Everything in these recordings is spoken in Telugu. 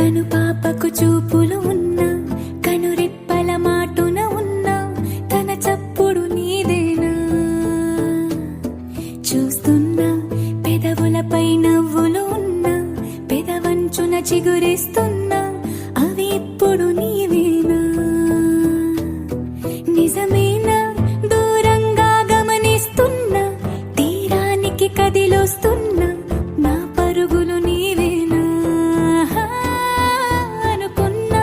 కను పాపకు చూపులు ఉన్నా, కను రెప్పల మాటున ఉన్నా, తన చప్పుడు నీదేనా? చూస్తున్నా పెదవులపై నవ్వులు ఉన్నా, పెదవంచున చిగురిస్తున్నా, అవి ఇప్పుడు నీవేనా? నిజమేనా దూరంగా గమనిస్తున్నా, తీరానికి కదిలొస్తున్నా, నా పరుగులు నీవేనా? అనుకున్నా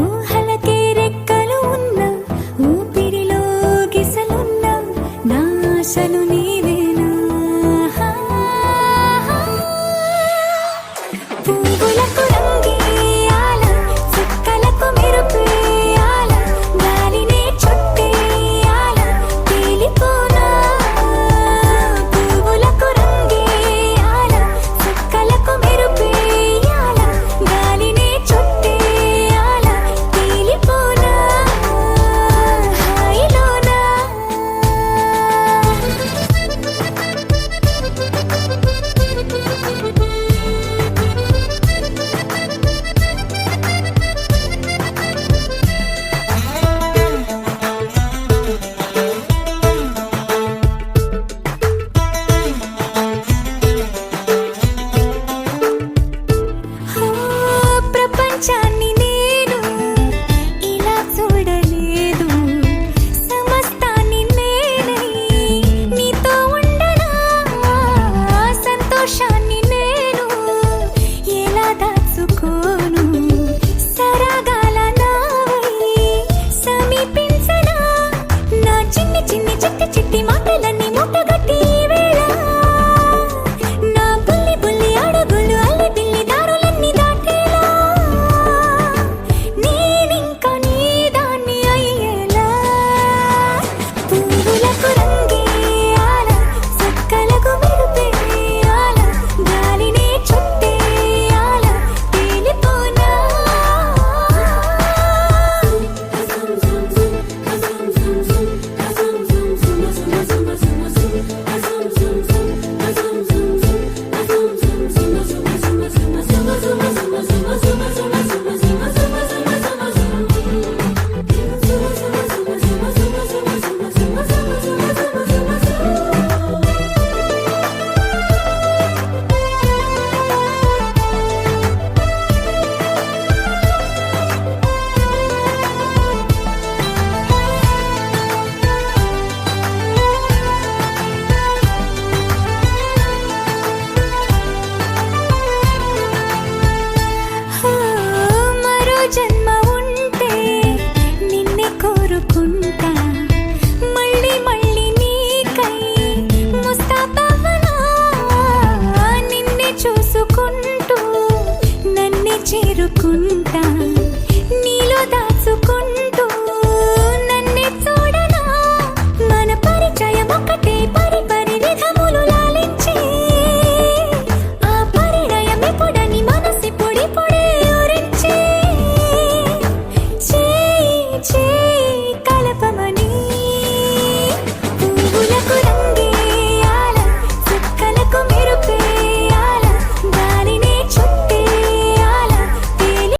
ఊహలకే రెక్కలు ఉన్నా, ఊపిరిలో గిసలున్నా, నా ఆశలు నీవేనా? పువ్వులకు రంగేయాల, చుక్కలకు మెరుపేయాల, గాలినే చుట్టేయాల, తేలిపోనా? పువ్వులకు రంగేయాల, చుక్కలకు మెరుపేయాల, గాలినే చుట్టేయాల, తేలిపోనా? హాయిలోనా? ప్రపంచాన్ని నేను ఇలా చూడలేదు, సమస్తాన్ని నేనై నీతో ఉండనా? సంతోషాన్ని నేను ఎలా దాచుకోను? సరాగాల నావై సమీపించనా? నా చిన్ని చిన్ని చిట్టి చిట్టి మాటలన్నీ మూటగట్టి వేళ, నా బుల్లి బుల్లి అడుగులు అల్లి బిల్లి దారులన్నీ దాటేలా, నేనింక నీ దాన్ని అయ్యేలా. పువ్వులకు రంగేయాల, చుక్కలకు మెరుపేయాల, గాలినే చుట్టేయాల, తేలిపోనా? మరో జన్మ ఉంటే నిన్నే కోరుకుంటా.